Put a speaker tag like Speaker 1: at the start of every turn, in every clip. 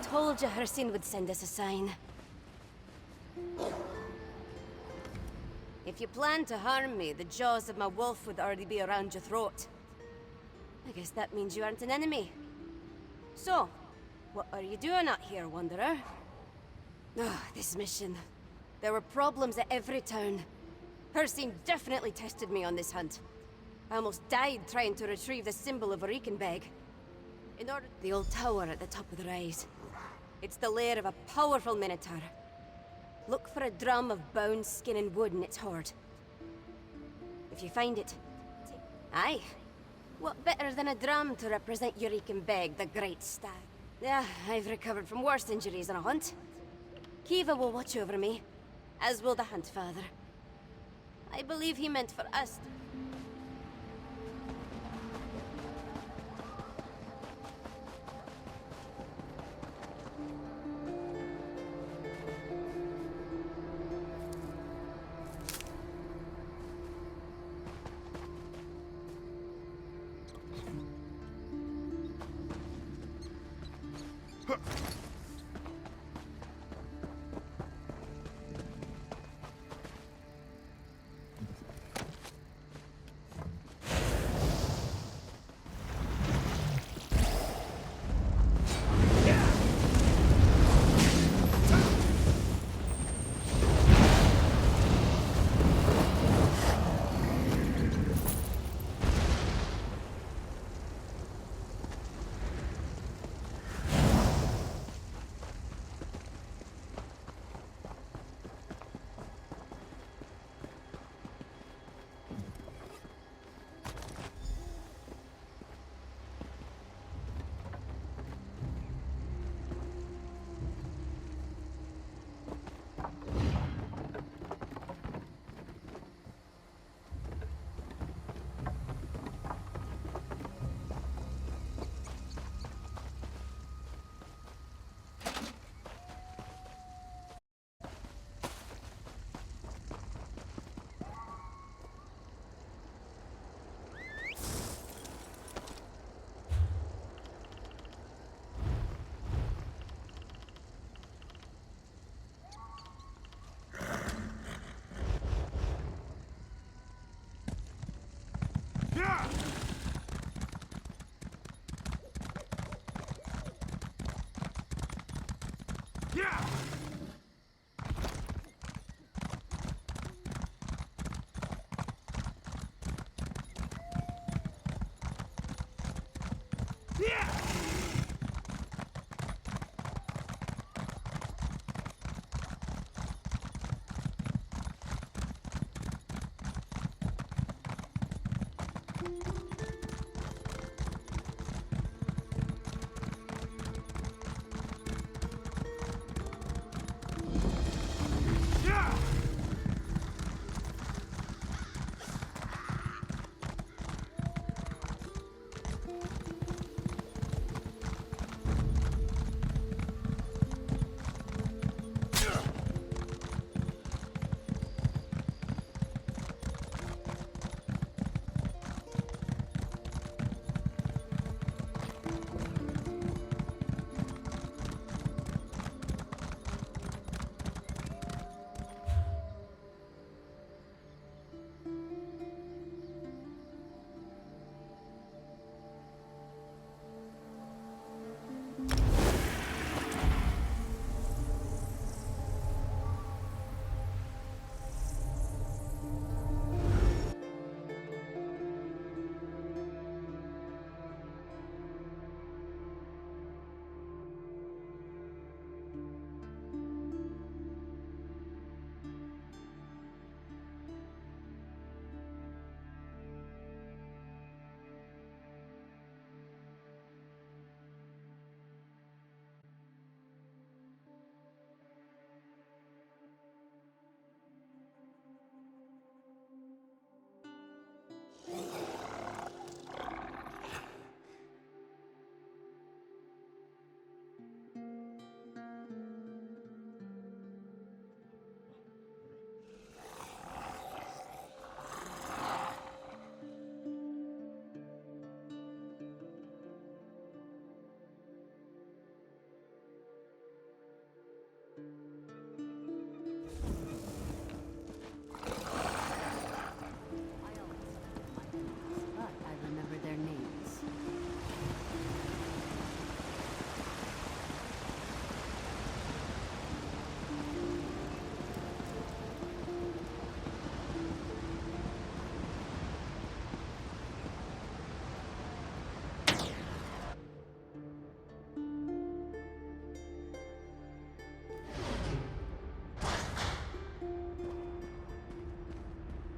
Speaker 1: told you Hersin would send us a sign. If you plan to harm me, the jaws of my wolf would already be around your throat. I guess that means you aren't an enemy. So, what are you doing out here, Wanderer? This mission. There were problems at every turn. Hersin definitely tested me on this hunt. I almost died trying to retrieve the symbol of Reichenbeg. The old tower at the top of the rise. It's the lair of a powerful minotaur. Look for a drum of bone, skin, and wood in its hoard. If you find it... Aye. What better than a drum to represent Reichenbeg, the great stag? Yeah, I've recovered from worse injuries on a hunt. Kiva will watch over me, as will the Hunt Father. I believe he meant for us to...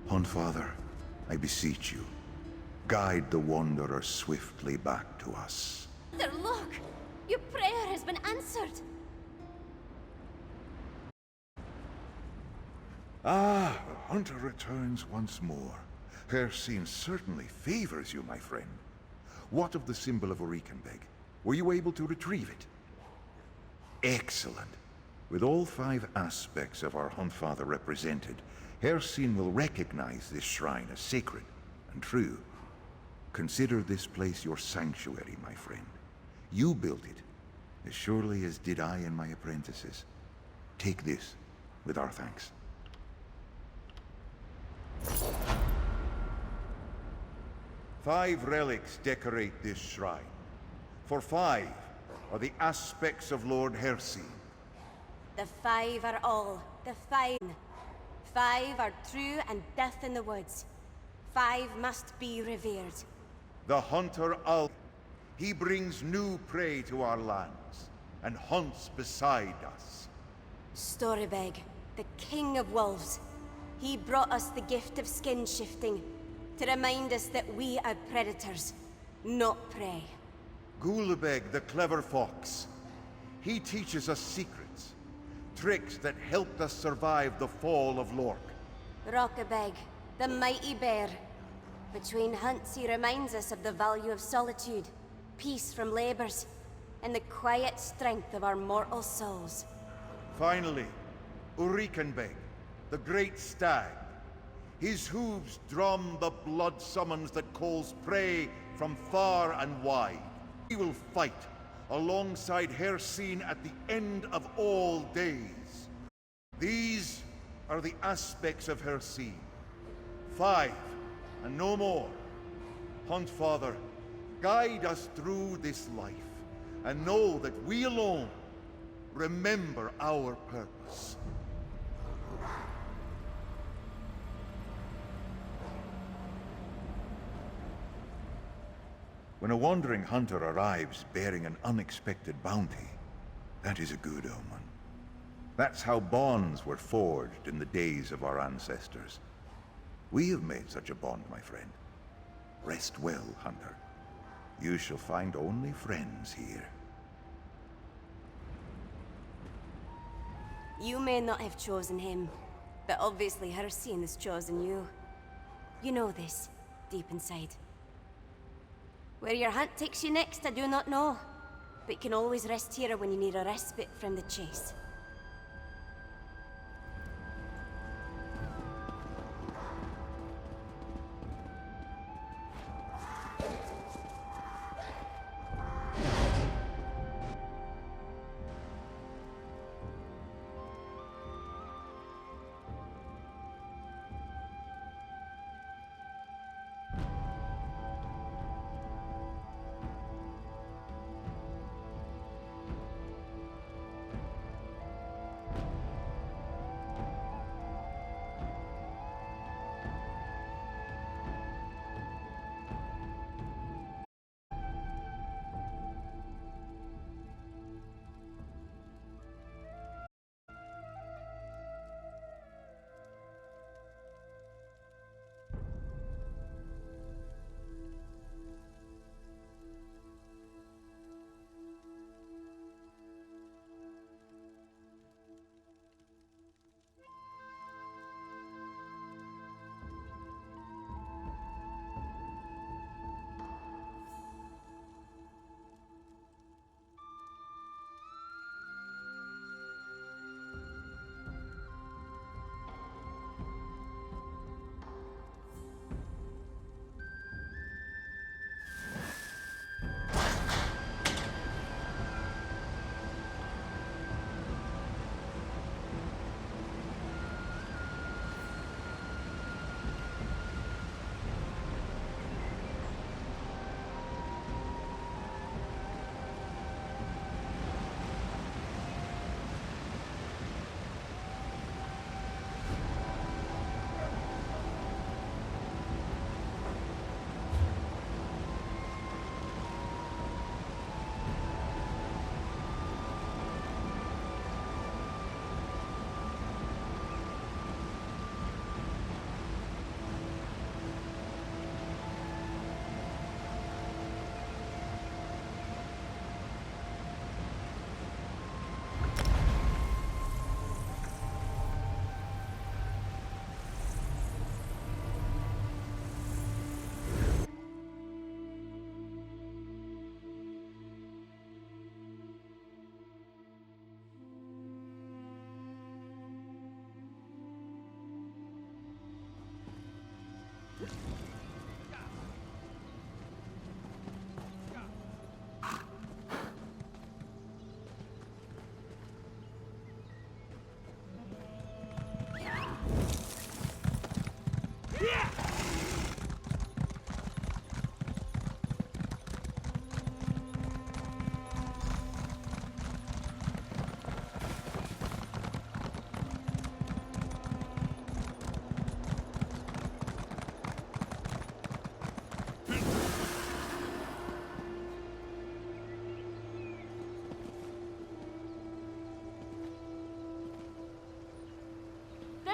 Speaker 2: Huntfather, I beseech you, guide the Wanderer swiftly back to us.
Speaker 1: Mother, look! Your prayer has been answered!
Speaker 2: Ah, the hunter returns once more. Hercene certainly favors you, my friend. What of the symbol of Urikenbeg? Were you able to retrieve it? Excellent. With all 5 aspects of our Huntfather represented, Hercene will recognize this shrine as sacred and true. Consider this place your sanctuary, my friend. You built it, as surely as did I and my apprentices. Take this, with our thanks. Five relics decorate this shrine. For 5 are the aspects of Lord Hercene.
Speaker 1: The 5 are all. The 5. 5 are true and death in the woods. 5 must be revered.
Speaker 2: The hunter Al. He brings new prey to our lands, and hunts beside us.
Speaker 1: Storybeg, the king of wolves. He brought us the gift of skin shifting, to remind us that we are predators, not prey.
Speaker 2: Gulabeg, the clever fox. He teaches us secrets, tricks that helped us survive the fall of Lork.
Speaker 1: Rockabeg, the mighty bear. Between hunts, he reminds us of the value of solitude, peace from labors, and the quiet strength of our mortal souls.
Speaker 2: Finally, Urikenbeg, the great stag. His hooves drum the blood summons that calls prey from far and wide. He will fight alongside Hercene at the end of all days. These are the aspects of Hercene. 5, and no more. Huntfather, guide us through this life, and know that we alone remember our purpose. When a wandering hunter arrives bearing an unexpected bounty, that is a good omen. That's how bonds were forged in the days of our ancestors. We have made such a bond, my friend. Rest well, hunter. You shall find only friends here.
Speaker 1: You may not have chosen him, but obviously Hercene has chosen you. You know this, deep inside. Where your hunt takes you next, I do not know. But you can always rest here when you need a respite from the chase.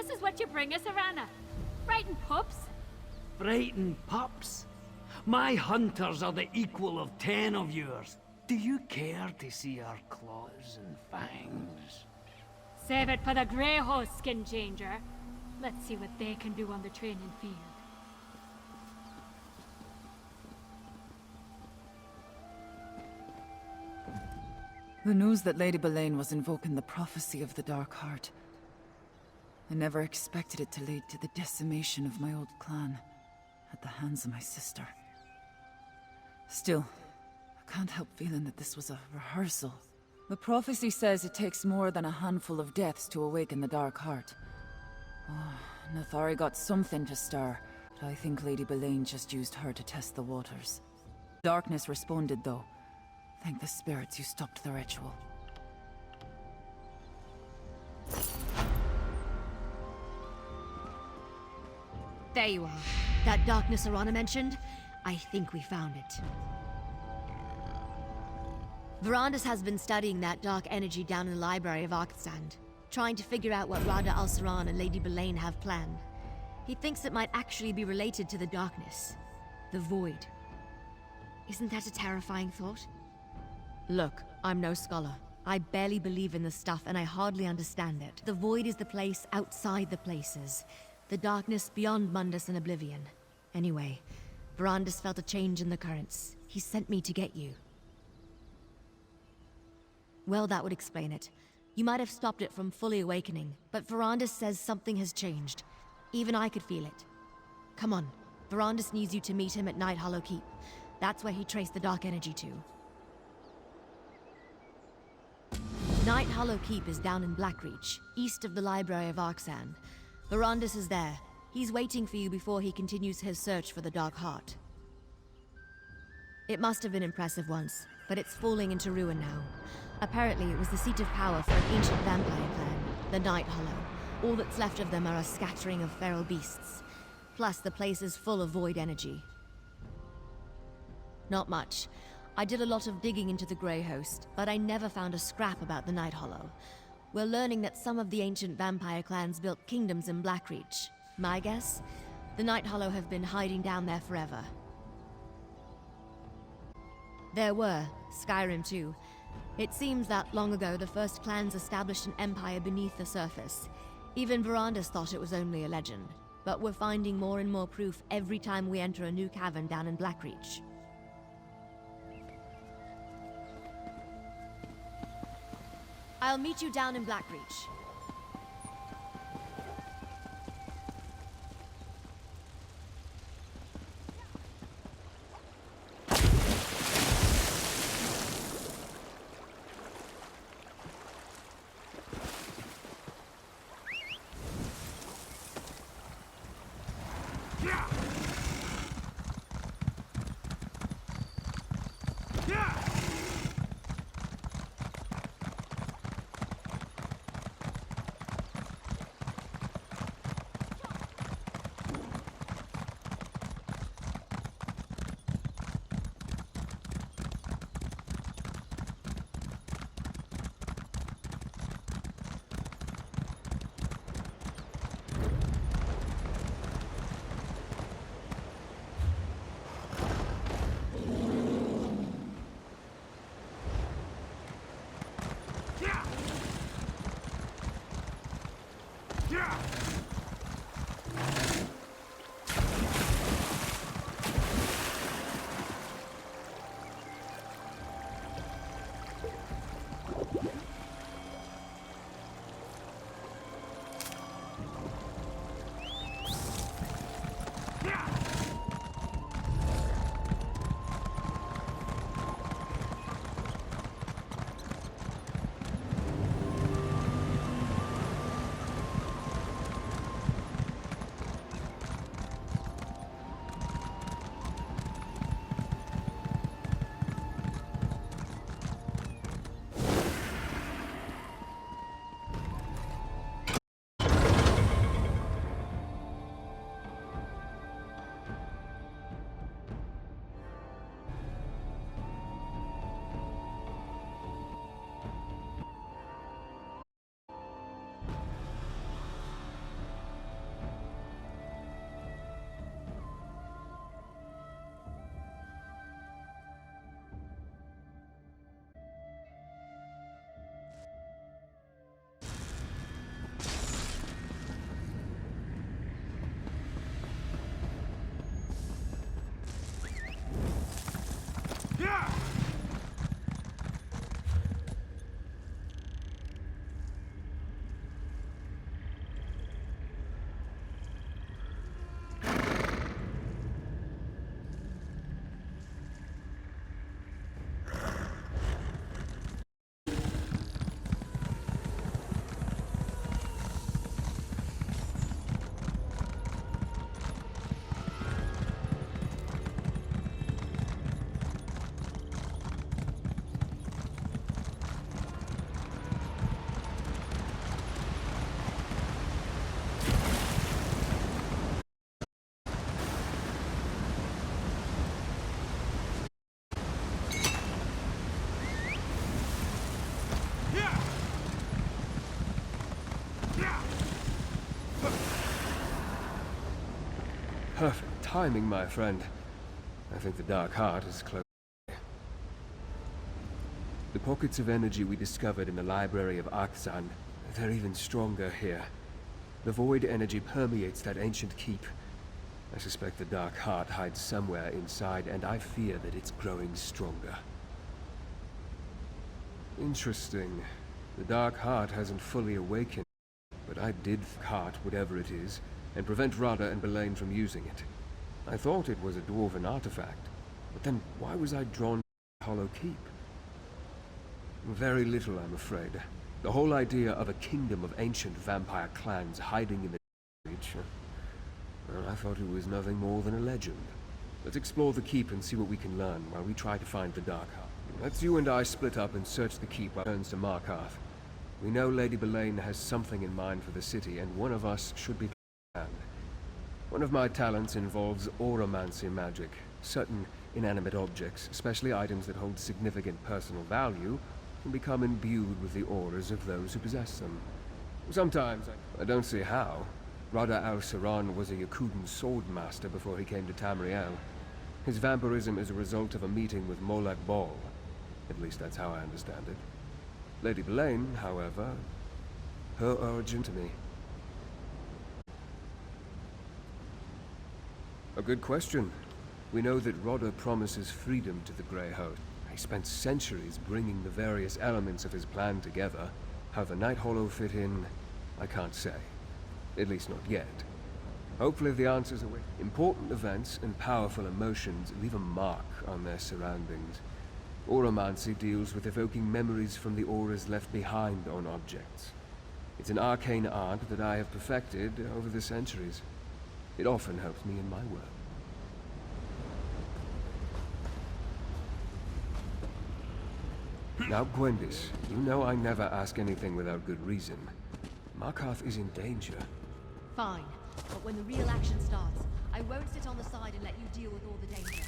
Speaker 3: This is what you bring us, Arana. Frightened pups?
Speaker 4: Frightened pups? My hunters are the equal of 10 of yours. Do you care to see our claws and fangs?
Speaker 3: Save it for the grey horse skin changer. Let's see what they can do on the training field.
Speaker 5: The news that Lady Boleyn was invoking the prophecy of the Dark Heart. I never expected it to lead to the decimation of my old clan at the hands of my sister. Still, I can't help feeling that this was a rehearsal. The prophecy says it takes more than a handful of deaths to awaken the Dark Heart. Oh, Nathari got something to stir, but I think Lady Boleyn just used her to test the waters. Darkness responded, though. Thank the spirits you stopped the ritual.
Speaker 6: There you are. That darkness Arana mentioned? I think we found it. Verandis has been studying that dark energy down in the library of Arkstand, trying to figure out what Rada al-Saran and Lady Boleyn have planned. He thinks it might actually be related to the darkness. The Void. Isn't that a terrifying thought? Look, I'm no scholar. I barely believe in this stuff and I hardly understand it. The Void is the place outside the places. The darkness beyond Mundus and Oblivion. Anyway, Verandis felt a change in the currents. He sent me to get you. Well, that would explain it. You might have stopped it from fully awakening, but Verandis says something has changed. Even I could feel it. Come on, Verandis needs you to meet him at Night Hollow Keep. That's where he traced the dark energy to. Night Hollow Keep is down in Blackreach, east of the Library of Arkstand. Verandis is there. He's waiting for you before he continues his search for the Dark Heart. It must have been impressive once, but it's falling into ruin now. Apparently, it was the seat of power for an ancient vampire clan, the Night Hollow. All that's left of them are a scattering of feral beasts. Plus, the place is full of void energy. Not much. I did a lot of digging into the Grey Host, but I never found a scrap about the Night Hollow. We're learning that some of the ancient vampire clans built kingdoms in Blackreach. My guess? The Night Hollow have been hiding down there forever. There were, Skyrim too. It seems that long ago the first clans established an empire beneath the surface. Even Verandis thought it was only a legend, but we're finding more and more proof every time we enter a new cavern down in Blackreach. I'll meet you down in Blackreach.
Speaker 7: Perfect timing, my friend. I think the Dark Heart is close. The pockets of energy we discovered in the library of Arkzan, they're even stronger here. The void energy permeates that ancient keep. I suspect the Dark Heart hides somewhere inside, and I fear that it's growing stronger. Interesting. The Dark Heart hasn't fully awakened, but I did heart whatever it is, and prevent Rada and Belain from using it. I thought it was a dwarven artifact, but then why was I drawn to the Hollow Keep? Very little, I'm afraid. The whole idea of a kingdom of ancient vampire clans hiding in the reach, well, I thought it was nothing more than a legend. Let's explore the keep and see what we can learn while we try to find the Dark Heart. Let's you and I split up and search the keep while it turns to Markarth. We know Lady Belain has something in mind for the city, and one of us should be planned. One of my talents involves auramancy magic. Certain inanimate objects, especially items that hold significant personal value, can become imbued with the auras of those who possess them. Sometimes, I don't see how. Rada al-Saran was a Yakudan swordmaster before he came to Tamriel. His vampirism is a result of a meeting with Molek Bal. At least that's how I understand it. Lady Belain, however, her origin to me. A good question. We know that Rada promises freedom to the Grey Host. He spent centuries bringing the various elements of his plan together. How the Night Hollow fit in, I can't say. At least not yet. Hopefully the answers are with important events and powerful emotions leave a mark on their surroundings. Auramancy deals with evoking memories from the auras left behind on objects. It's an arcane art that I have perfected over the centuries. It often helps me in my work. Now, Gwendis, you know I never ask anything without good reason. Markarth is in danger.
Speaker 6: Fine, but when the real action starts, I won't sit on the side and let you deal with all the danger.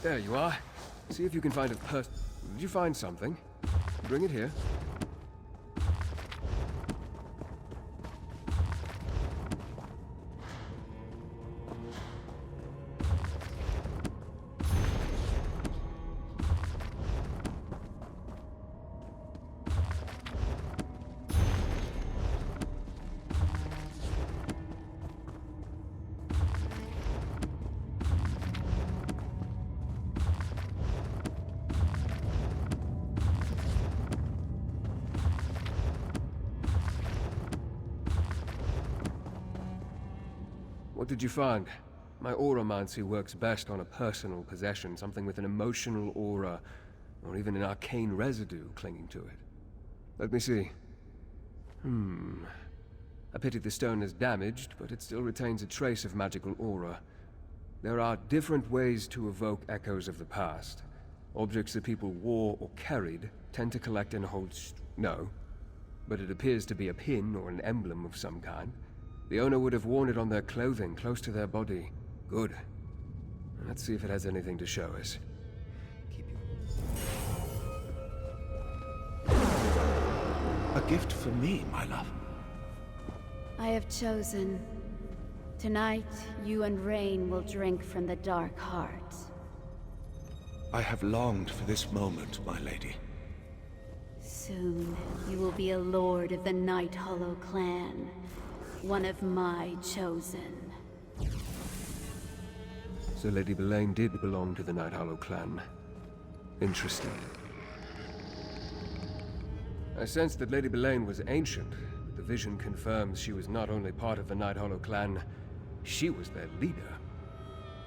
Speaker 7: There you are. See if you can find a Did you find something? Bring it here. What did you find? My auramancy works best on a personal possession, something with an emotional aura, or even an arcane residue clinging to it. Let me see. A pity the stone is damaged, but it still retains a trace of magical aura. There are different ways to evoke echoes of the past. Objects that people wore or carried tend to collect and hold no. But it appears to be a pin or an emblem of some kind. The owner would have worn it on their clothing, close to their body. Good. Let's see if it has anything to show us.
Speaker 8: A gift for me, my love.
Speaker 9: I have chosen. Tonight, you and Rain will drink from the Dark Heart.
Speaker 8: I have longed for this moment, my lady.
Speaker 9: Soon, you will be a lord of the Night Hollow clan. One of my chosen.
Speaker 7: So Lady Belain did belong to the Night Hollow clan. Interesting. I sensed that Lady Belain was ancient, but the vision confirms she was not only part of the Night Hollow clan, she was their leader.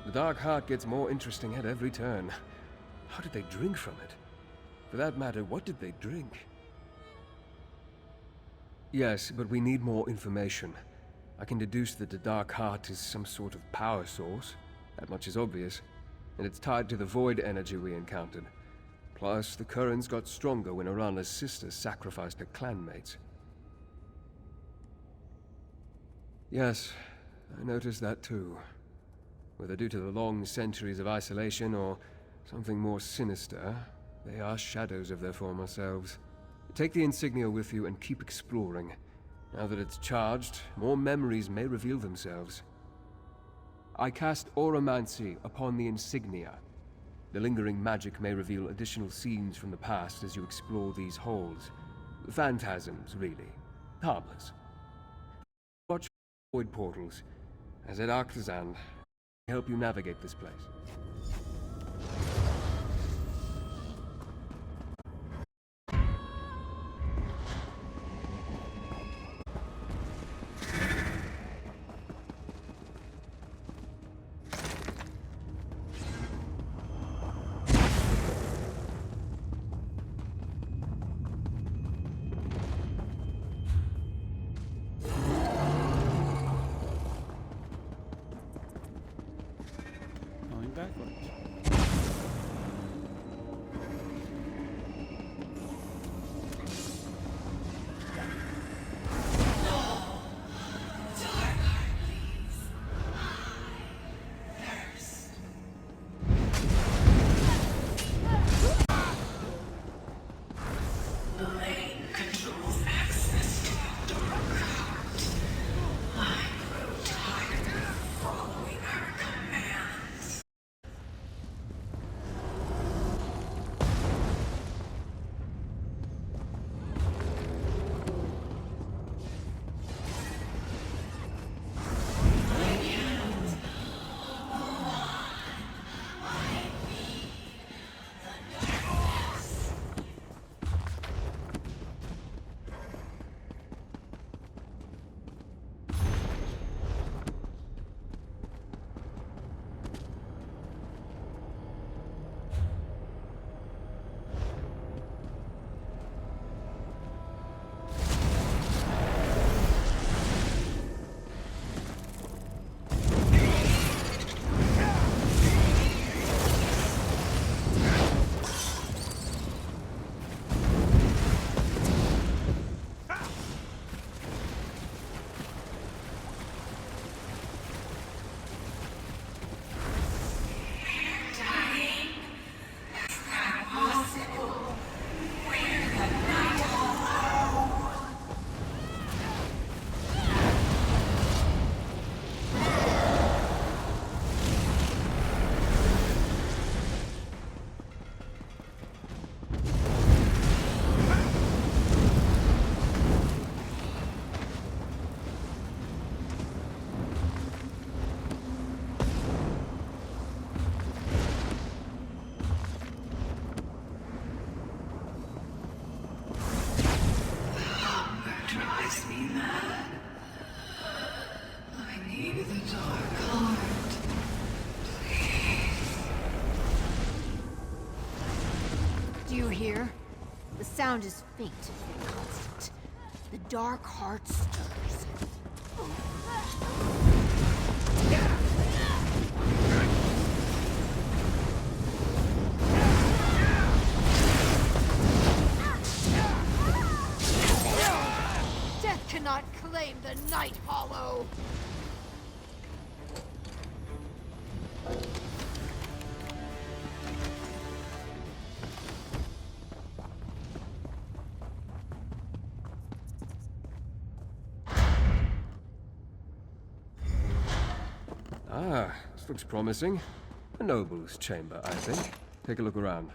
Speaker 7: The Dark Heart gets more interesting at every turn. How did they drink from it? For that matter, what did they drink? Yes, but we need more information. I can deduce that the Dark Heart is some sort of power source. That much is obvious. And it's tied to the void energy we encountered. Plus, the currents got stronger when Arana's sister sacrificed her clanmates. Yes, I noticed that too. Whether due to the long centuries of isolation or something more sinister, they are shadows of their former selves. Take the insignia with you and keep exploring. Now that it's charged, more memories may reveal themselves. I cast Auramancy upon the insignia. The lingering magic may reveal additional scenes from the past as you explore these halls. Phantasms, really. Harmless. Watch void portals. As at Arctazand, help you navigate this place.
Speaker 10: Going backwards.
Speaker 6: Do you hear? The sound is faint. The dark heart stirs. Death cannot claim the Night Hollow!
Speaker 7: Ah, this looks promising. A noble's chamber, I think. Take a look around.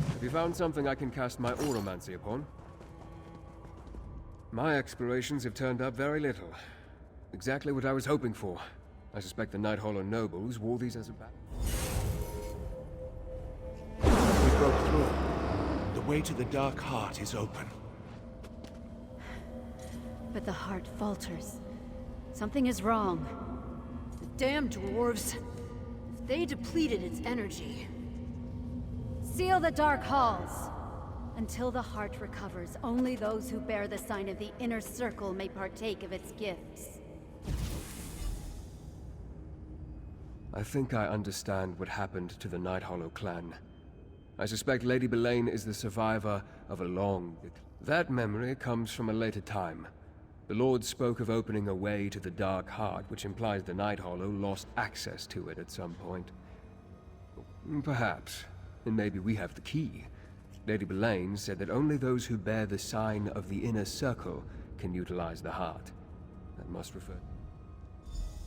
Speaker 7: Have you found something I can cast my oromancy upon? My explorations have turned up very little. Exactly what I was hoping for. I suspect the Night Hollow nobles wore these as a bat.
Speaker 8: We broke through. The way to the Dark Heart is open.
Speaker 9: But the heart falters. Something is wrong.
Speaker 6: The damn dwarves. If they depleted its energy...
Speaker 9: Seal the dark halls! Until the heart recovers, only those who bear the sign of the inner circle may partake of its gifts.
Speaker 7: I think I understand what happened to the Night Hollow clan. I suspect Lady Belain is the survivor of a long... That memory comes from a later time. The Lord spoke of opening a way to the Dark Heart, which implies the Night Hollow lost access to it at some point. Perhaps. And maybe we have the key. Lady Belain said that only those who bear the sign of the inner circle can utilize the heart. That must refer...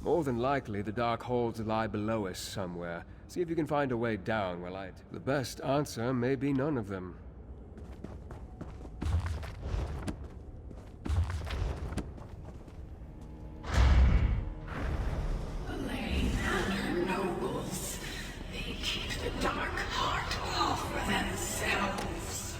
Speaker 7: More than likely, the dark halls lie below us somewhere. See if you can find a way down while I... The best answer may be none of them.
Speaker 4: Belain and her nobles, they keep the Dark Heart all for themselves.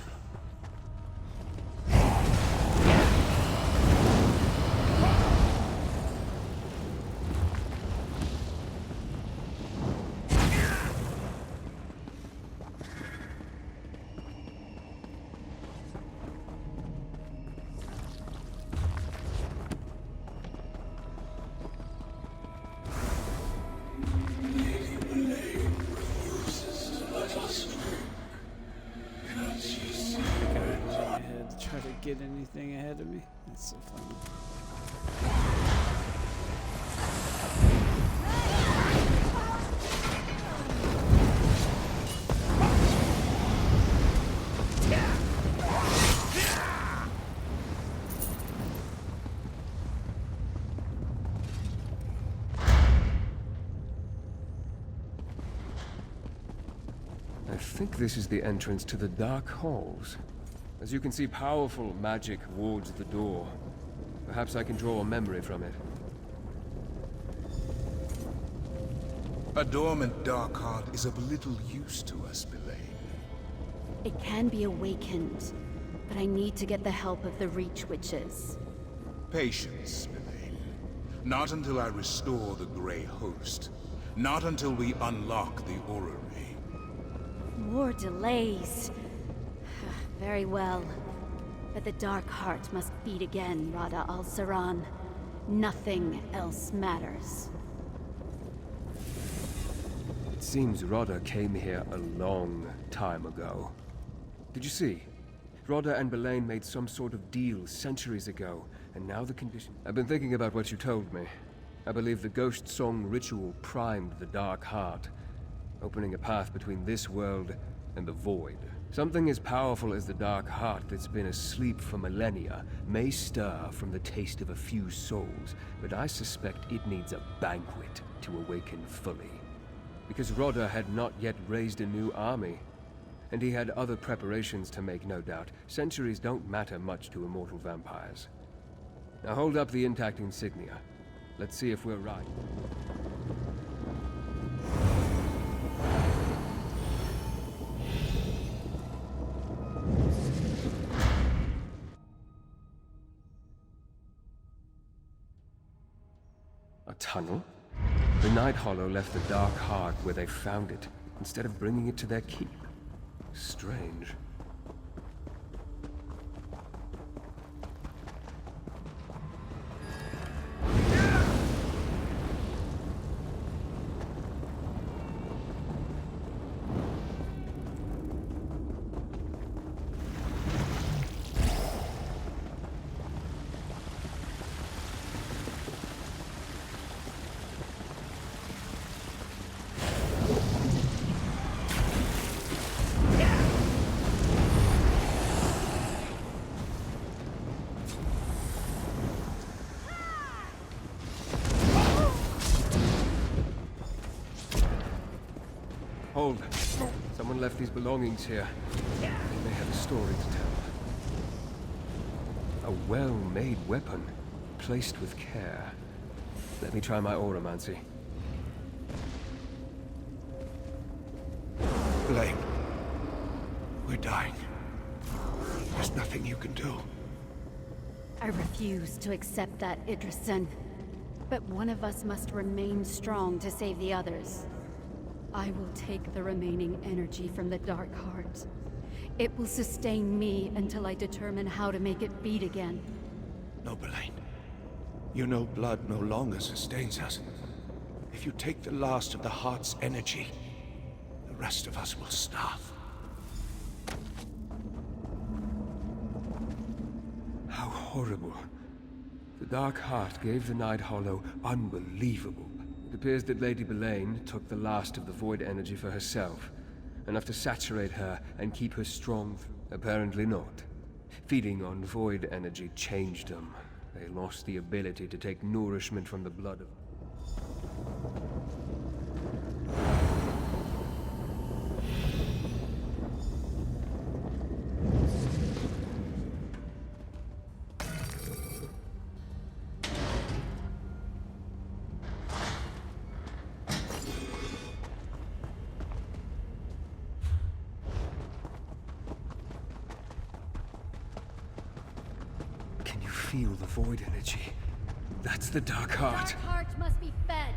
Speaker 10: Try to get anything ahead of me. That's so funny.
Speaker 7: I think this is the entrance to the Dark Halls. As you can see, powerful magic wards the door. Perhaps I can draw a memory from it.
Speaker 8: A dormant Dark Heart is of little use to us, Belain.
Speaker 9: It can be awakened, but I need to get the help of the Reach Witches.
Speaker 8: Patience, Belain. Not until I restore the Grey Host. Not until we unlock the orrery.
Speaker 9: More delays. Very well. But the Dark Heart must beat again, Rada al-Saran. Nothing else matters.
Speaker 7: It seems Rodda came here a long time ago. Did you see? Rodda and Belain made some sort of deal centuries ago, and now the condition... I've been thinking about what you told me. I believe the Ghost Song ritual primed the Dark Heart, opening a path between this world and the Void. Something as powerful as the Dark Heart that's been asleep for millennia may stir from the taste of a few souls, but I suspect it needs a banquet to awaken fully. Because Rodda had not yet raised a new army, and he had other preparations to make, no doubt. Centuries don't matter much to immortal vampires. Now hold up the intact insignia. Let's see if we're right. A tunnel? The Night Hollow left the Dark Heart where they found it, instead of bringing it to their keep. Strange. Hold. Someone left these belongings here. They may have a story to tell. A well-made weapon, placed with care. Let me try my auramancy.
Speaker 11: Blaine, we're dying. There's nothing you can do.
Speaker 9: I refuse to accept that, Idrisen. But one of us must remain strong to save the others. I will take the remaining energy from the Dark Heart. It will sustain me until I determine how to make it beat again.
Speaker 11: No, Blaine. You know blood no longer sustains us. If you take the last of the Heart's energy, the rest of us will starve.
Speaker 7: How horrible. The Dark Heart gave the Night Hollow unbelievable. It appears that Lady Belain took the last of the void energy for herself, enough to saturate her and keep her strong. Apparently not. Feeding on void energy changed them. They lost the ability to take nourishment from the blood of... Can you feel the void energy? That's the Dark Heart.
Speaker 9: Dark Heart must be fed.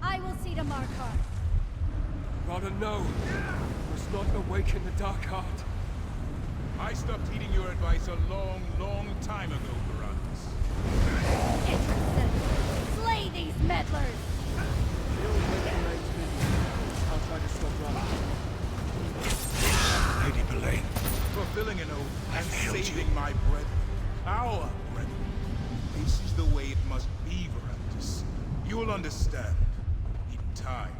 Speaker 9: I will see to Markarth.
Speaker 7: Rather no. You must not awaken the Dark Heart.
Speaker 8: I stopped heeding your advice a long, long time ago, Barabbas.
Speaker 9: Idrisen, slay these meddlers!
Speaker 7: I'll try to stop running.
Speaker 11: Lady Belain.
Speaker 8: Fulfilling an oath and
Speaker 11: failed you.
Speaker 8: saving my brethren. Our brethren. This is the way it must be, Barabbas. You will understand in time.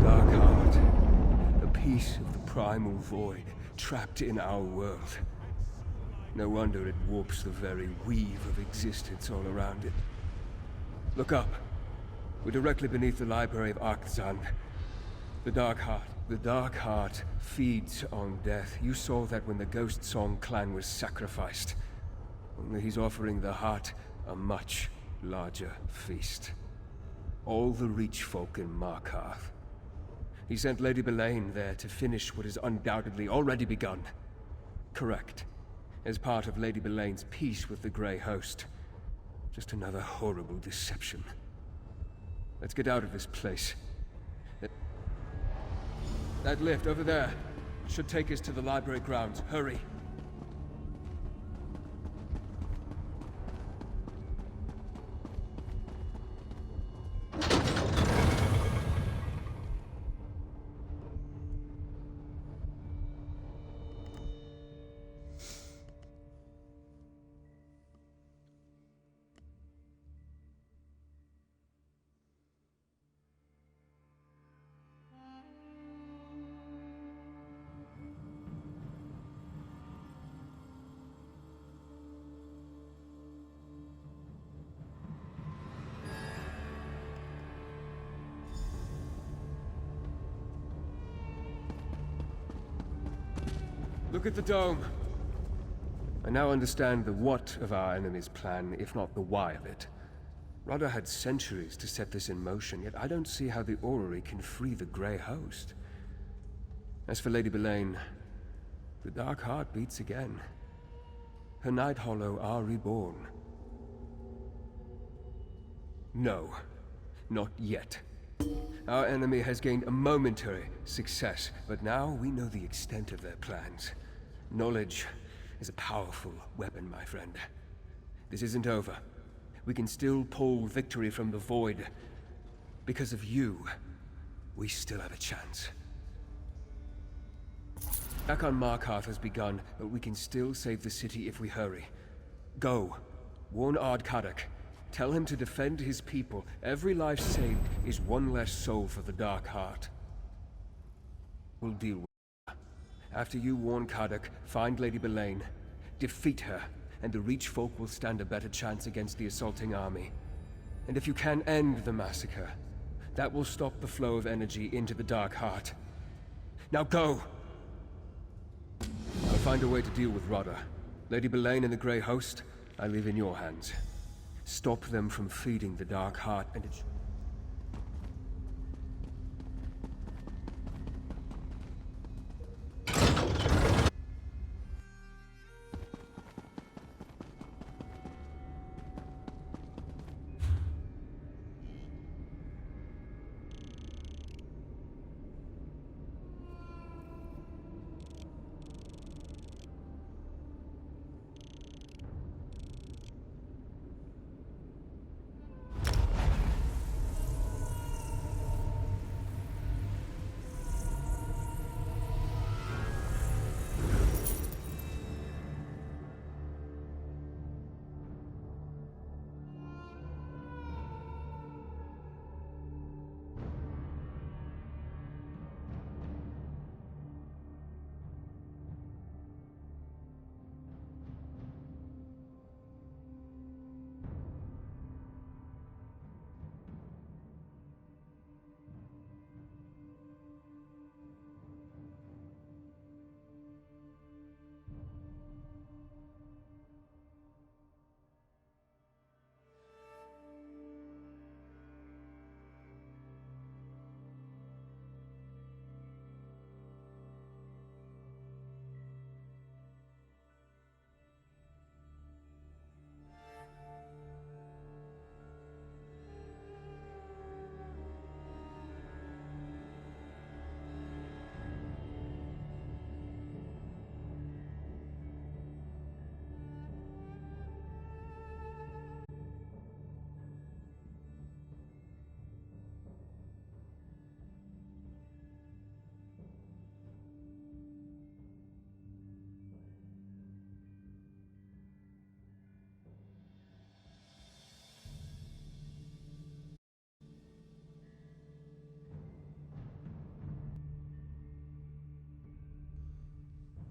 Speaker 7: Dark Heart. A piece of the primal void trapped in our world. No wonder it warps the very weave of existence all around it. Look up. We're directly beneath the library of Arkzan. The Dark Heart feeds on death. You saw that when the Ghost Song clan was sacrificed. Only he's offering the Heart a much larger feast. All the Reach folk in Markarth. He sent Lady Belain there to finish what is undoubtedly already begun. Correct. As part of Lady Belain's peace with the Grey Host. Just another horrible deception. Let's get out of this place. That lift over there should take us to the library grounds. Hurry. Look at the dome. I now understand the what of our enemy's plan, if not the why of it. Radha had centuries to set this in motion, yet I don't see how the orrery can free the Grey Host. As for Lady Belain, the Dark Heart beats again. Her Night Hollow are reborn. No, not yet. Our enemy has gained a momentary success, but now we know the extent of their plans. Knowledge is a powerful weapon, my friend. This isn't over. We can still pull victory from the void. Because of you, we still have a chance. Attack on Markarth has begun, but we can still save the city if we hurry. Go. Warn Ardkadak. Tell him to defend his people. Every life saved is one less soul for the Dark Heart. We'll deal with her. After you warn Kadak, find Lady Belain, defeat her, and the Reach folk will stand a better chance against the assaulting army. And if you can end the massacre, that will stop the flow of energy into the Dark Heart. Now go! I'll find a way to deal with Rodda. Lady Belain and the Grey Host, I leave in your hands. Stop them from feeding the Dark Heart and its...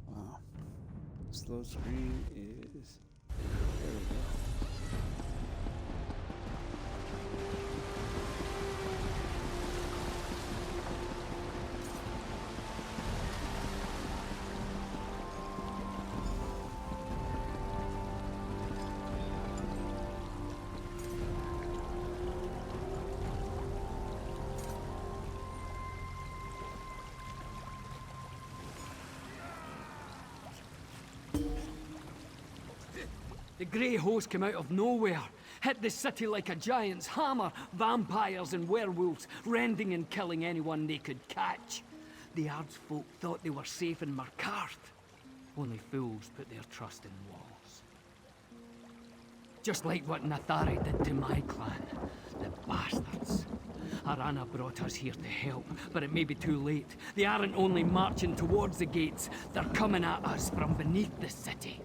Speaker 10: Wow. Slow screen is... There we go.
Speaker 4: The Grey Host came out of nowhere, hit the city like a giant's hammer, vampires and werewolves, rending and killing anyone they could catch. The Ardsfolk thought they were safe in Markarth. Only fools put their trust in walls. Just like what Nathari did to my clan, the bastards. Arana brought us here to help, but it may be too late. They aren't only marching towards the gates, they're coming at us from beneath the city.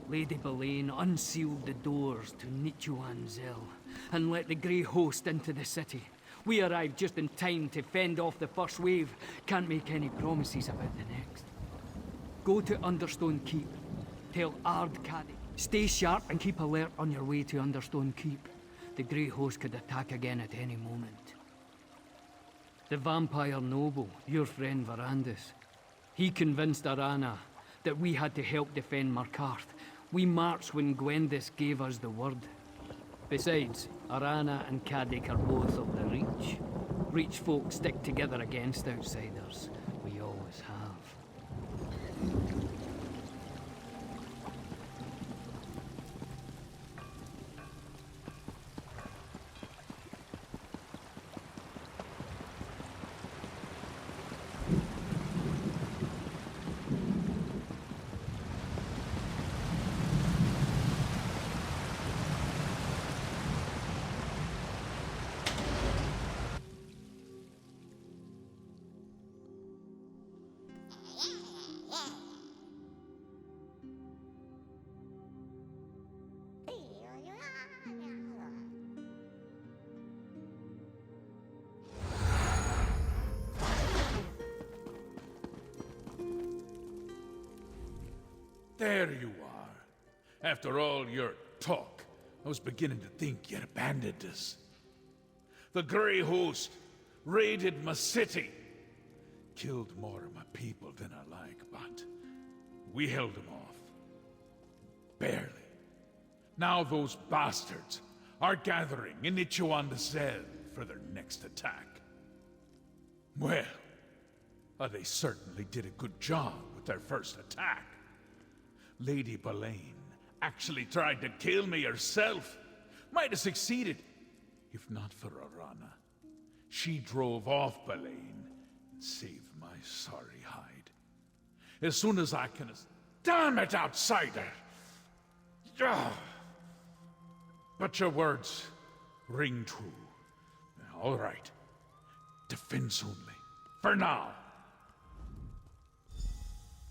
Speaker 4: Lady Belain unsealed the doors to Nichuanzel and let the Grey Host into the city. We arrived just in time to fend off the first wave. Can't make any promises about the next. Go to Understone Keep. Tell Ardkadik. Stay sharp and keep alert on your way to Understone Keep. The Grey Host could attack again at any moment. The vampire noble, your friend Varandus, he convinced Arana that we had to help defend Markarth. We marched when Gwendis gave us the word. Besides, Arana and Kadik are both of the Reach. Reach folk stick together against outsiders. We always have.
Speaker 8: There you are. After all your talk, I was beginning to think you'd abandoned us. The Grey Host raided my city. Killed more of my people than I like, but we held them off. Barely. Now those bastards are gathering in Nichuan for their next attack. Well, they certainly did a good job with their first attack. Lady Boleyn actually tried to kill me herself. Might have succeeded, if not for Arana. She drove off Boleyn and saved my sorry hide. As soon as I can... Damn it, outsider! Ah. But your words ring true. All right. Defense only. For now.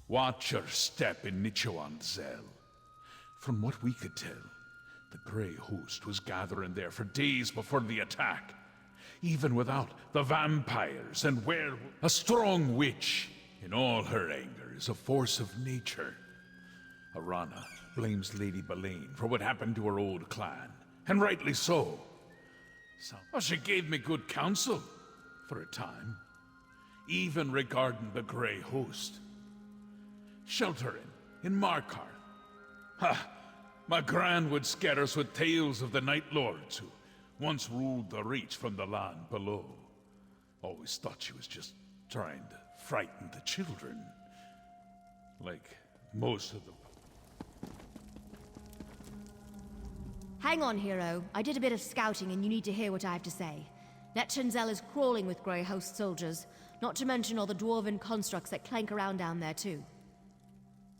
Speaker 8: Watch your step in Nichuan. From what we could tell, the Grey Host was gathering there for days before the attack. Even without the vampires and werewolves. A strong witch, in all her anger, is a force of nature. Arana blames Lady Boleyn for what happened to her old clan, and rightly so. Well, she gave me good counsel, for a time. Even regarding the Grey Host. Sheltering in Markarth. Ha! My gran would scare us with tales of the Night Lords who once ruled the Reach from the land below. Always thought she was just trying to frighten the children. Like most of them.
Speaker 6: Hang on, hero. I did a bit of scouting and you need to hear what I have to say. Netchanzel is crawling with Grey Host soldiers, not to mention all the dwarven constructs that clank around down there too.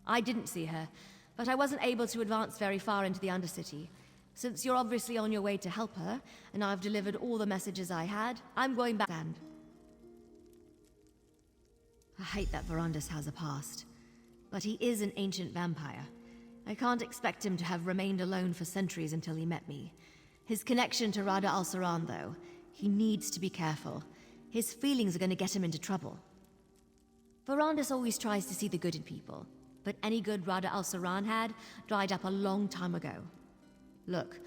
Speaker 6: I didn't see her, but I wasn't able to advance very far into the Undercity. Since you're obviously on your way to help her, and I've delivered all the messages I had, I'm going back. I hate that Verandis has a past, but he is an ancient vampire. I can't expect him to have remained alone for centuries until he met me. His connection to Rada al-Saran, though, he needs to be careful. His feelings are going to get him into trouble. Verandis always tries to see the good in people, but any good Rada al-Saran had dried up a long time ago. Look,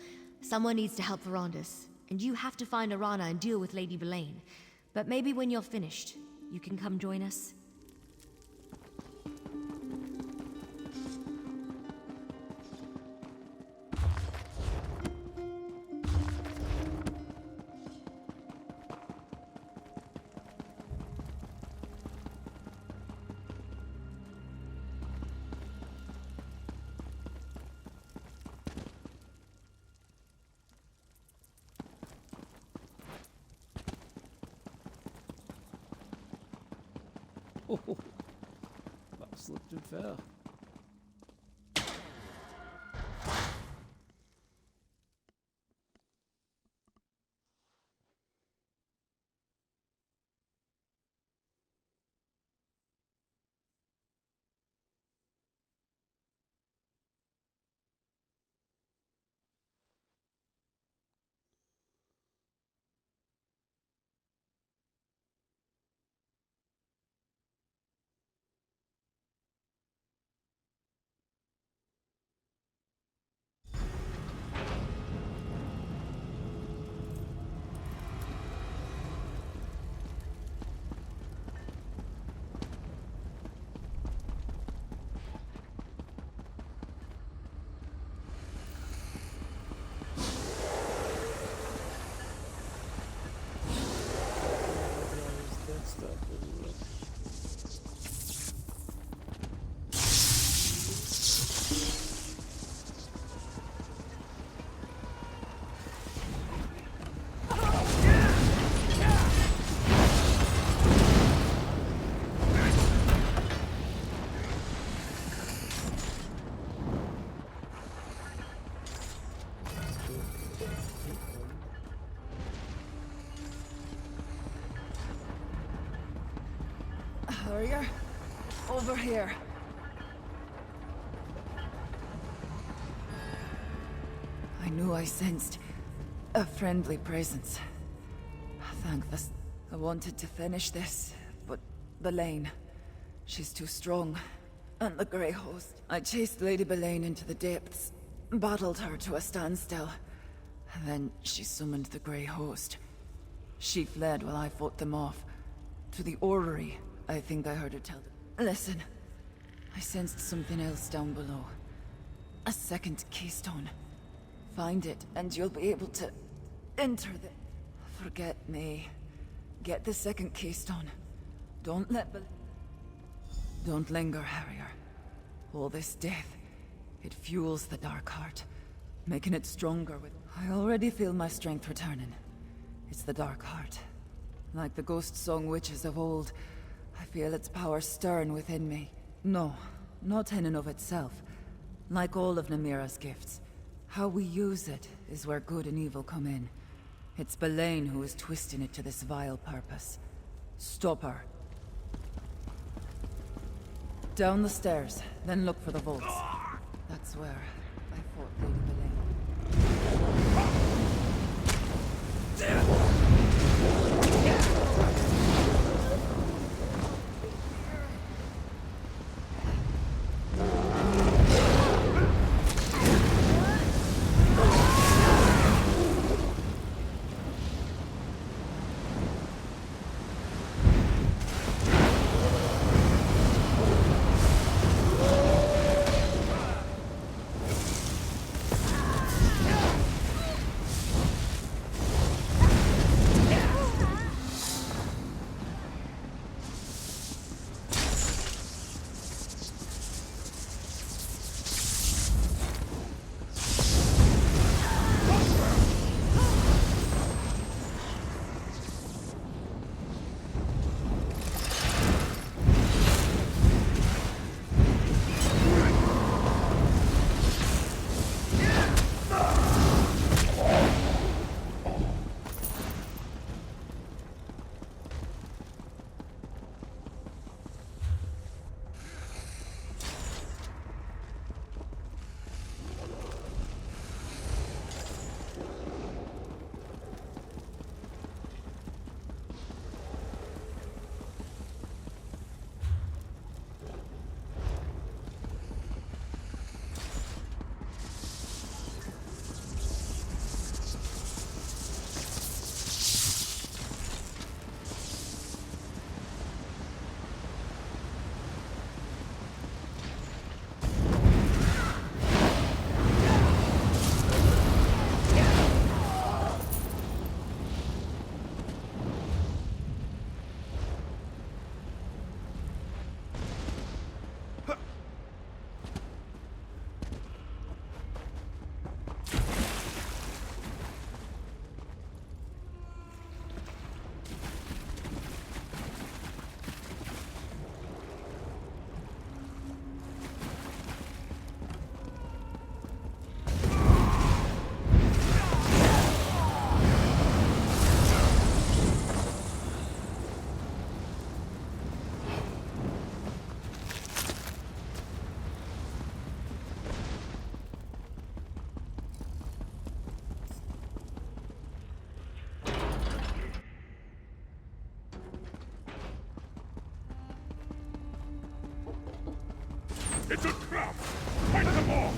Speaker 6: someone needs to help Verandis, and you have to find Arana and deal with Lady Boleyn. But maybe when you're finished, you can come join us.
Speaker 10: Oh, that slipped and fell.
Speaker 5: Courier? Over here. I knew I sensed a friendly presence. Thankless. I wanted to finish this, but Belain, she's too strong. And the Grey Host. I chased Lady Belain into the depths, battled her to a standstill. And then she summoned the Grey Host. She fled while I fought them off. To the orrery, I think I heard her tell them. Listen, I sensed something else down below. A second keystone. Find it, and you'll be able to enter the... Forget me. Get the second keystone. Don't Don't linger, Harrier. All this death, it fuels the Dark Heart, making it stronger with... I already feel my strength returning. It's the Dark Heart. Like the ghost song witches of old, I feel its power stirring within me. No, not in and of itself. Like all of Namira's gifts, how we use it is where good and evil come in. It's Belain who is twisting it to this vile purpose. Stop her. Down the stairs, then look for the vaults. That's where I fought Lady Belain.
Speaker 8: It's a trap! Fight them all!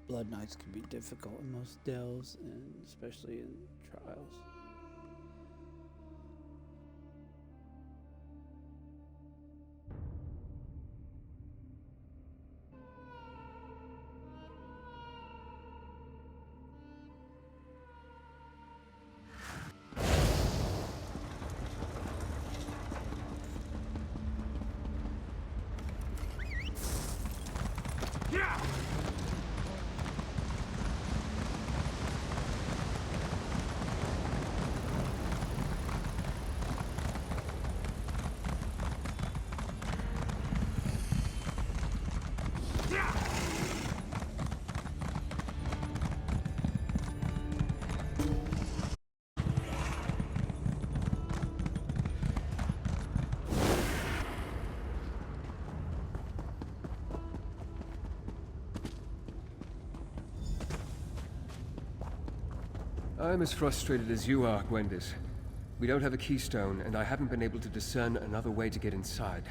Speaker 10: Blood Knights can be difficult in most delves, and especially in trials.
Speaker 7: I'm as frustrated as you are, Gwendis. We don't have a keystone, and I haven't been able to discern another way to get inside.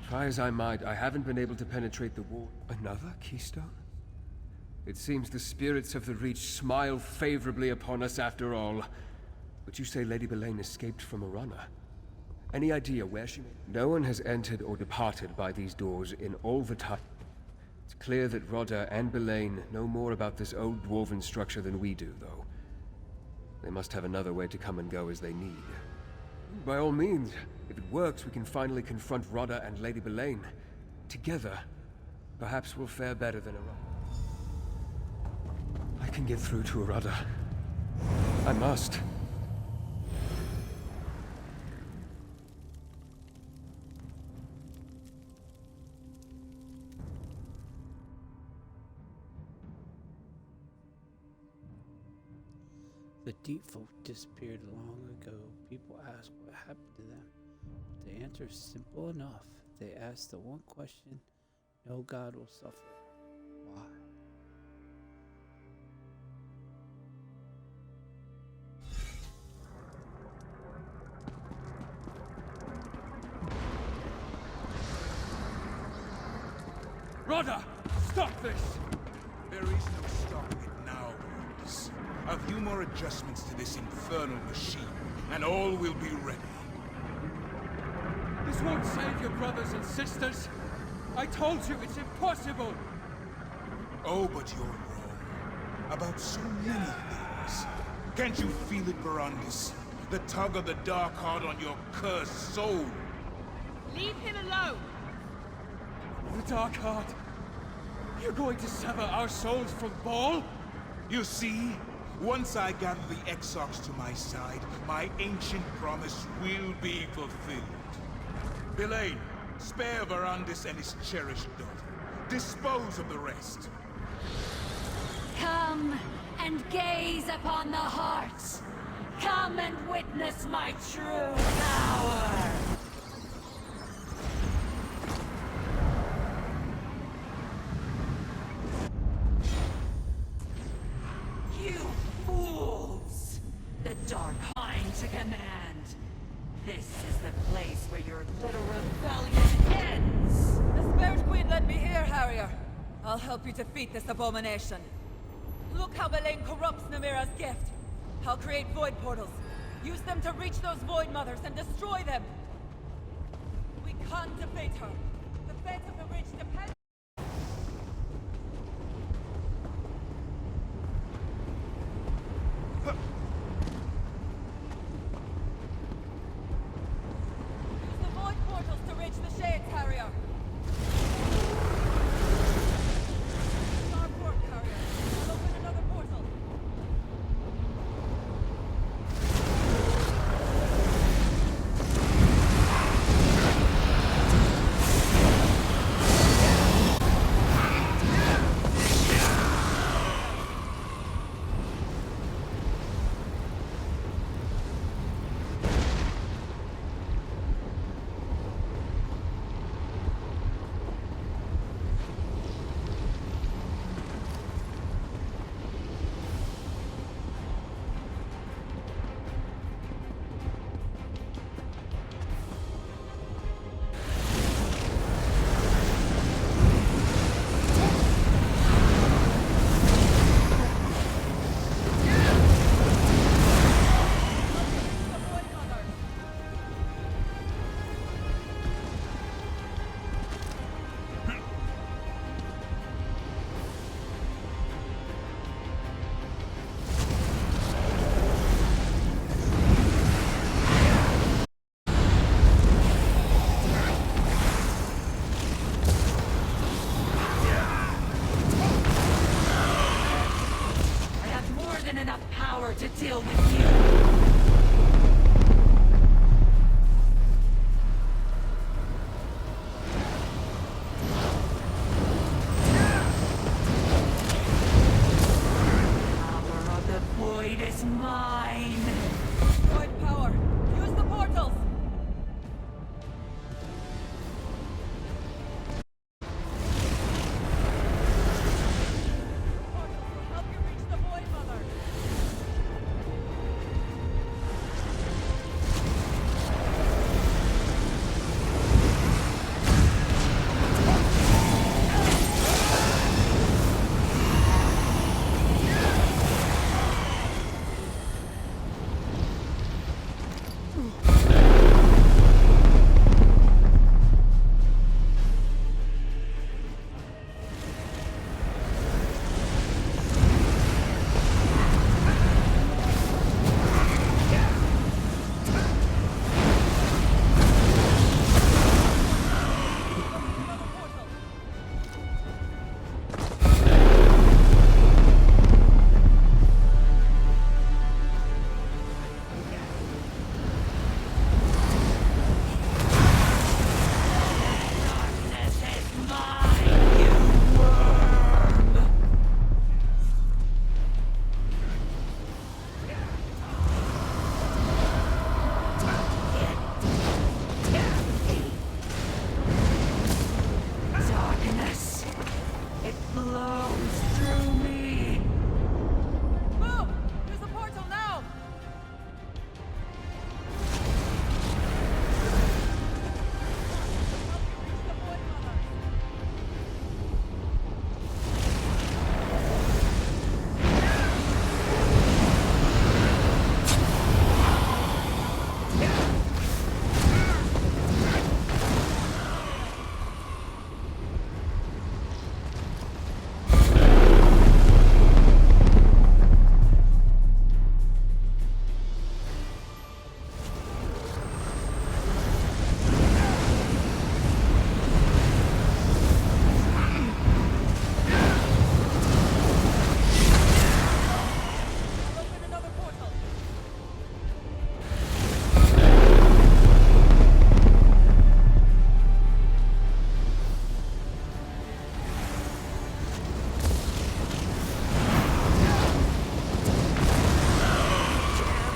Speaker 7: Try as I might, I haven't been able to penetrate the wall. Another keystone? It seems the spirits of the Reach smile favorably upon us after all. But you say Lady Belain escaped from Arana. Any idea where she... No one has entered or departed by these doors in all the time. It's clear that Rodda and Belain know more about this old dwarven structure than we do, though. They must have another way to come and go as they need. By all means, if it works, we can finally confront Rodda and Lady Belain. Together, perhaps we'll fare better than Arana. I can get through to Rodda. I must.
Speaker 10: The deep folk disappeared long ago. People ask what happened to them. The answer is simple enough. They ask the one question no god will suffer. Why?
Speaker 7: Rodda! Stop this!
Speaker 11: There is no stopping it now, Lords. A few more adjustments to this infernal machine, and all will be ready.
Speaker 4: This won't save your brothers and sisters. I told you it's impossible.
Speaker 11: Oh, but you're wrong. About so many things. Can't you feel it, Verandis? The tug of the Dark Heart on your cursed soul.
Speaker 3: Leave him alone!
Speaker 4: The Dark Heart. You're going to sever our souls from Baal?
Speaker 11: You see, once I gather the Exarchs to my side, my ancient promise will be fulfilled. Belain, spare Verandis and his cherished daughter. Dispose of the rest.
Speaker 9: Come and gaze upon the hearts. Come and witness my true power. You fools! The Dark Hind to command. This is the place where your little rebellion ends.
Speaker 5: The Spirit Queen led me here, Harrier. I'll help you defeat this abomination. Look how Belain corrupts Namira's gift. I'll create void portals. Use them to reach those void mothers and destroy them. We can't defeat her. The fate of the Ridge depends... Use the void portals to reach the Shades, Harrier. Sharp work, Harrier. I'll open another portal.
Speaker 4: to deal with you! Power of the void is mine!
Speaker 5: Void power! Use the portals! Help you reach the Void Mother!
Speaker 4: Darkness! It flows through me!
Speaker 5: Move! Use the portal now! Help you reach the Void Mother! I'll open another portal!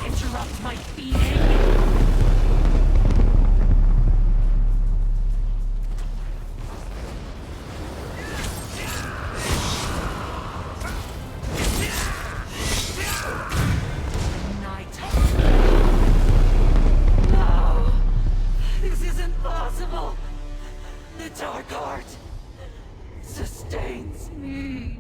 Speaker 4: Interrupt my feeding! Night. No! This isn't possible! The Dark Heart sustains me!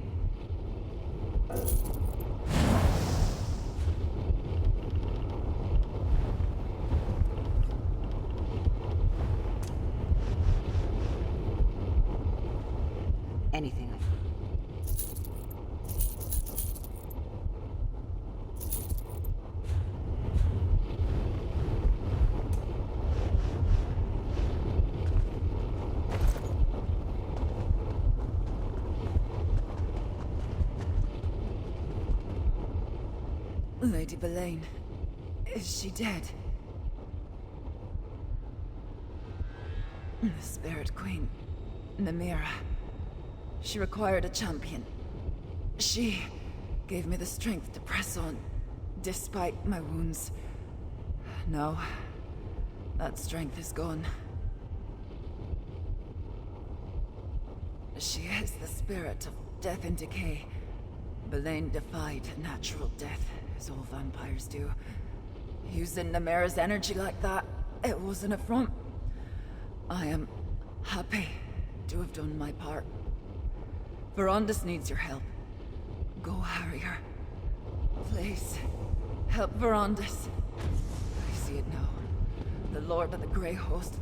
Speaker 1: Anything.
Speaker 5: Lady Belain, is she dead? The Spirit Queen, Namira. She required a champion. She gave me the strength to press on, despite my wounds. Now, that strength is gone. She is the spirit of death and decay. Belain defied natural death, as all vampires do. Using Namira's energy like that, it was an affront. I am happy to have done my part. Verondis needs your help. Go, Harrier. Please, help Verondis. I see it now. The Lord of the Grey Host.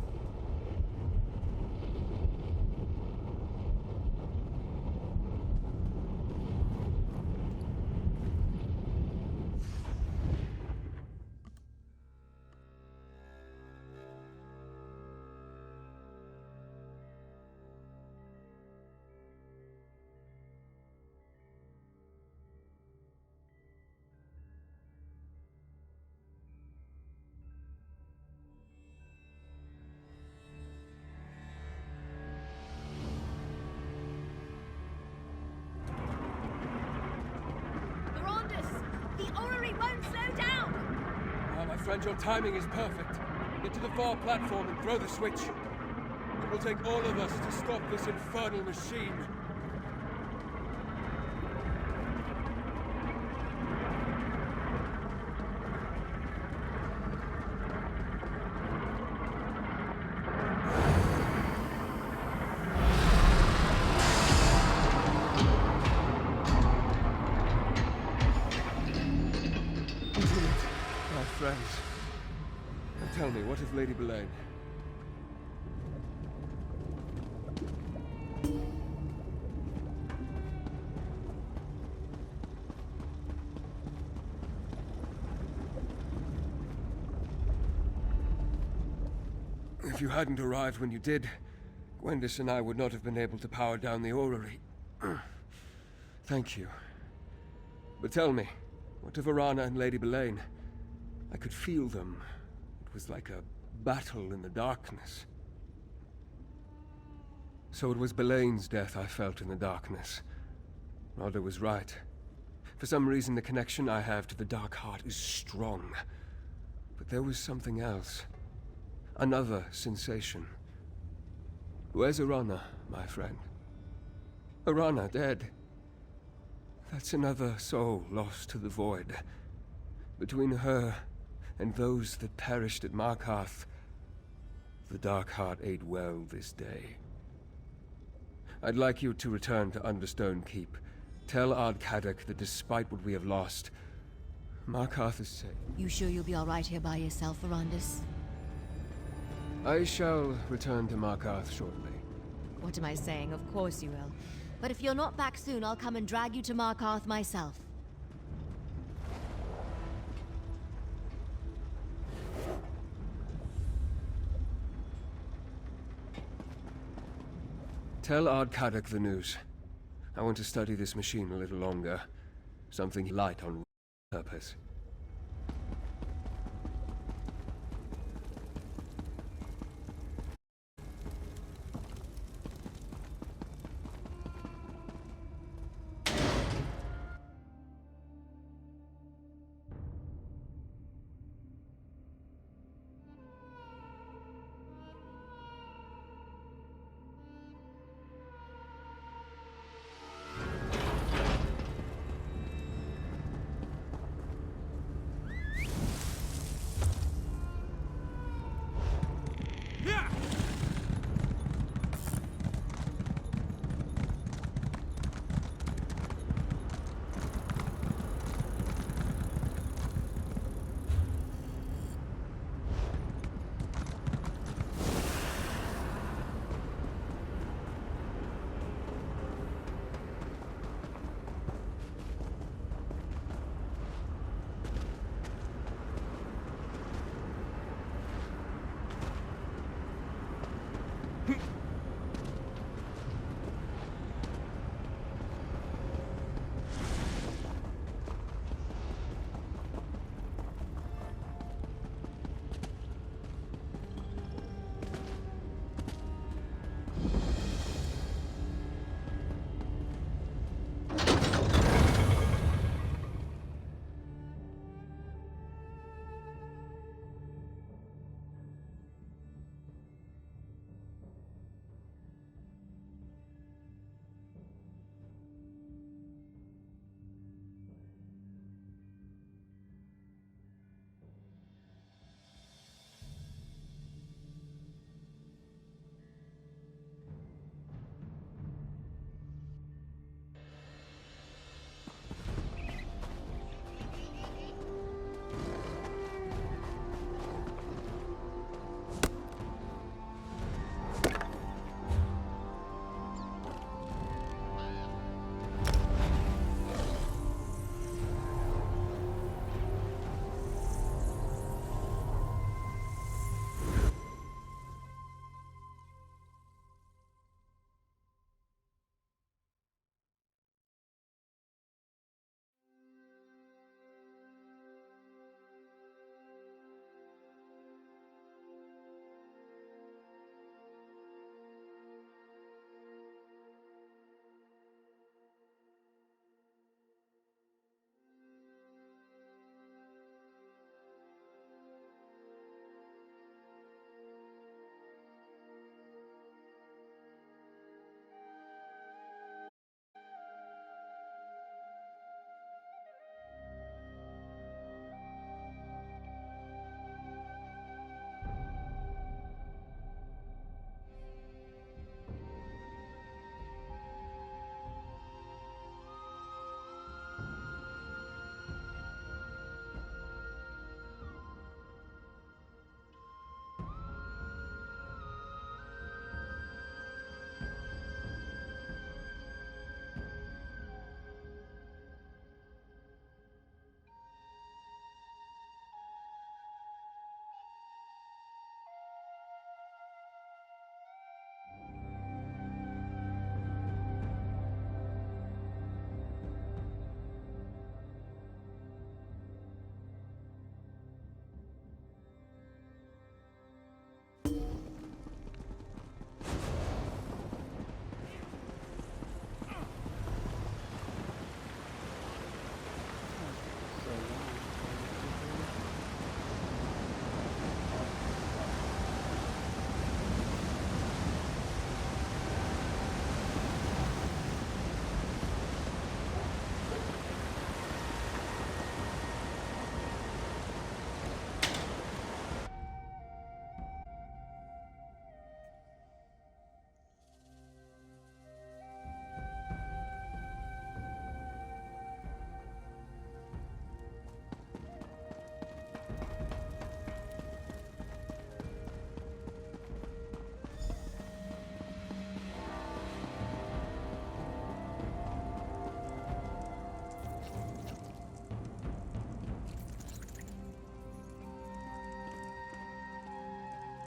Speaker 7: friend, your timing is perfect. Get to the far platform and throw the switch. It will take all of us to stop this infernal machine. My friends. Now tell me, what of Lady Boleyn? If you hadn't arrived when you did, Gwendis and I would not have been able to power down the orrery. Thank you. But tell me, what of Arana and Lady Boleyn? I could feel them. It was like a battle in the darkness. So it was Boleyn's death I felt in the darkness. Rodda was right. For some reason, the connection I have to the Dark Heart is strong. But there was something else. Another sensation. Where's Arana, my friend? Arana dead. That's another soul lost to the void. Between her and those that perished at Markarth, the Dark Heart ate well this day. I'd like you to return to Understone Keep. Tell Ardkadok that despite what we have lost, Markarth is safe.
Speaker 6: You sure you'll be alright here by yourself, Arandis?
Speaker 7: I shall return to Markarth shortly.
Speaker 6: What am I saying? Of course you will. But if you're not back soon, I'll come and drag you to Markarth myself.
Speaker 7: Tell Ardkadok the news. I want to study this machine a little longer. Something light on purpose.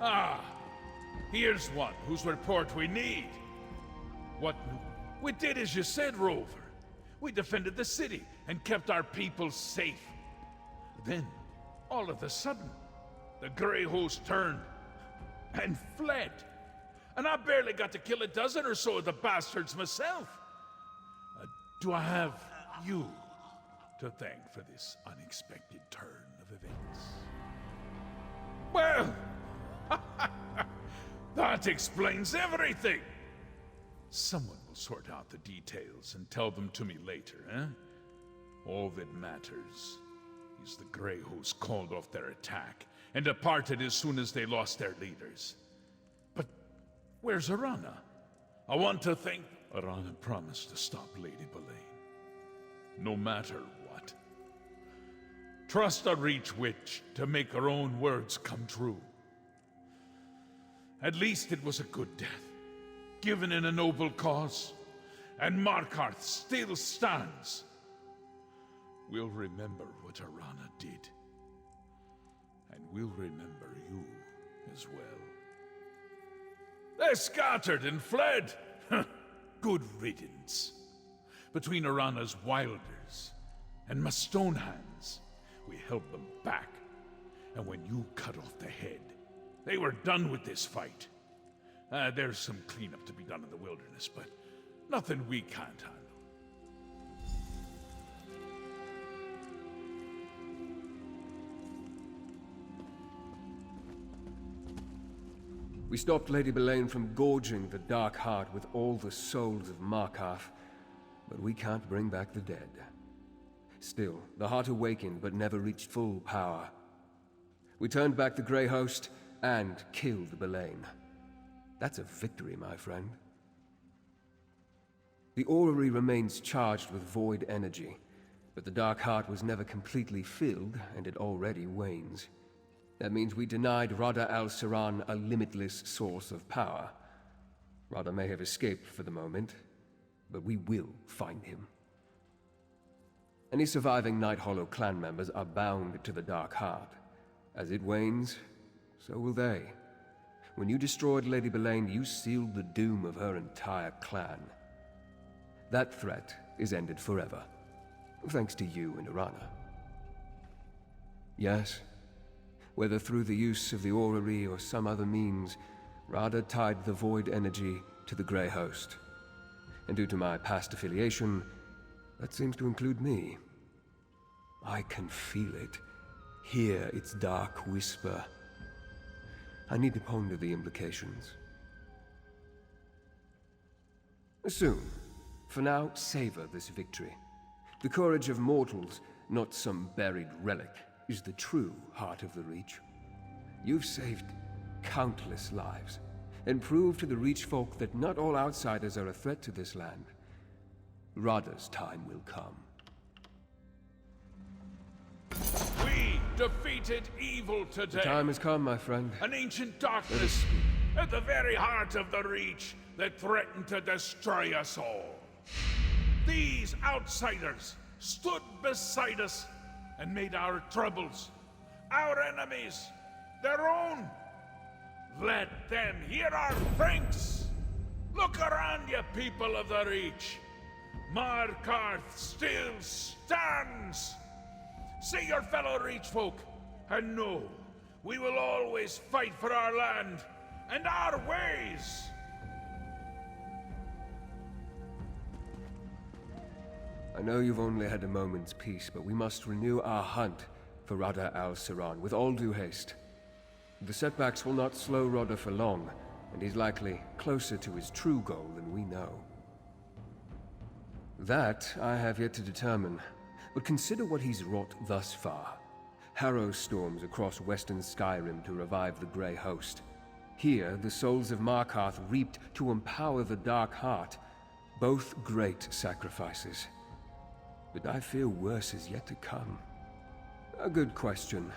Speaker 8: Ah, here's one whose report we need. What? We did as you said, Rover. We defended the city and kept our people safe. Then, all of a sudden, the Grey Host turned and fled. And I barely got to kill a dozen or so of the bastards myself. Do I have you to thank for this unexpected turn of events? Well, that explains everything. Someone will sort out the details and tell them to me later, eh? All that matters is the Grey Host called off their attack and departed as soon as they lost their leaders. But where's Arana? I want to think... Arana promised to stop Lady Boleyn, no matter what. Trust a Reach Witch to make her own words come true. At least it was a good death, given in a noble cause, and Markarth still stands. We'll remember what Arana did, and we'll remember you as well. They scattered and fled. Good riddance. Between Arana's Wilders and my Stonehands, we held them back. And when you cut off the head, they were done with this fight. There's some cleanup to be done in the wilderness, but nothing we can't handle.
Speaker 7: We stopped Lady Boleyn from gorging the Dark Heart with all the souls of Markarth, but we can't bring back the dead. Still, the Heart awakened but never reached full power. We turned back the Grey Host and killed Boleyn. That's a victory, my friend. The orrery remains charged with void energy, but the Dark Heart was never completely filled, and it already wanes. That means we denied Rada al-Siran a limitless source of power. Rada may have escaped for the moment, but we will find him. Any surviving Night Hollow clan members are bound to the Dark Heart. As it wanes, so will they. When you destroyed Lady Boleyn, you sealed the doom of her entire clan. That threat is ended forever, thanks to you and Arana. Yes, whether through the use of the orrery or some other means, Rada tied the void energy to the Grey Host. And due to my past affiliation, that seems to include me. I can feel it, hear its dark whisper. I need to ponder the implications. Soon. For now, savor this victory. The courage of mortals, not some buried relic, is the true heart of the Reach. You've saved countless lives, and proved to the Reach folk that not all outsiders are a threat to this land. Rada's time will come.
Speaker 8: We defeated evil today.
Speaker 7: The time has come, my friend.
Speaker 8: An ancient darkness at the very heart of the Reach that threatened to destroy us all. These outsiders stood beside us and made our troubles, our enemies, their own. Let them hear our thanks. Look around you, people of the Reach. Markarth still stands. See your fellow Reach folk, and know we will always fight for our land and our ways.
Speaker 7: I know you've only had a moment's peace, but we must renew our hunt for Rada al-Siran with all due haste. The setbacks will not slow Rada for long, and he's likely closer to his true goal than we know. That I have yet to determine, but consider what he's wrought thus far. Harrow storms across western Skyrim to revive the Grey Host. Here, the souls of Markarth reaped to empower the Dark Heart. Both great sacrifices. But I fear worse is yet to come. A good question.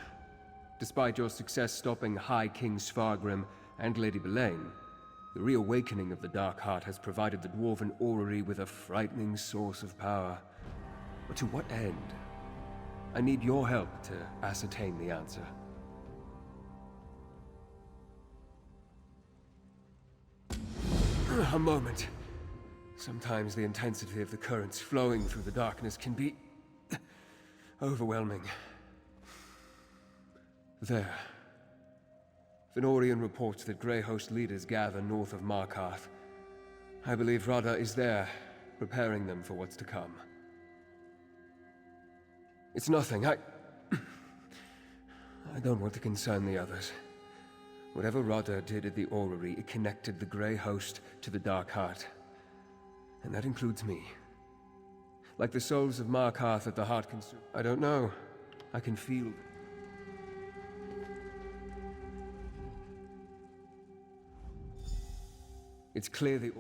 Speaker 7: Despite your success stopping High King Svargrim and Lady Boleyn, the reawakening of the Dark Heart has provided the Dwarven Orrery with a frightening source of power. But to what end? I need your help to ascertain the answer. A moment. Sometimes the intensity of the currents flowing through the darkness can be overwhelming. There. Venorian reports that Grey Host leaders gather north of Markarth. I believe Rada is there, preparing them for what's to come. It's nothing. I don't want to concern the others. Whatever Rada did at the orrery, it connected the Grey Host to the Dark Heart. And that includes me. Like the souls of Markarth at the Heart Consume. I don't know. I can feel. It's clear the...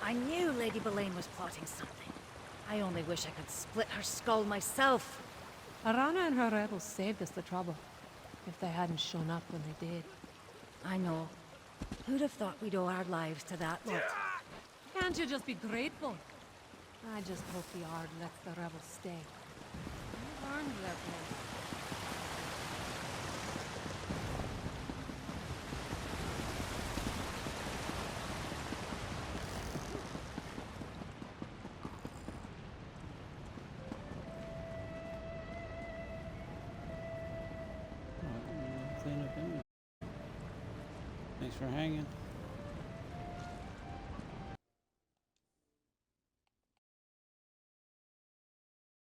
Speaker 12: I knew Lady Boleyn was plotting something. I only wish I could split her skull myself.
Speaker 13: Arana and her rebels saved us the trouble. If they hadn't shown up when they did.
Speaker 12: I know. Who'd have thought we'd owe our lives to that lot?
Speaker 13: Can't you just be grateful? I just hope the Ard lets the rebels stay. They earned their place.
Speaker 10: Clean up anyway. Thanks for hanging.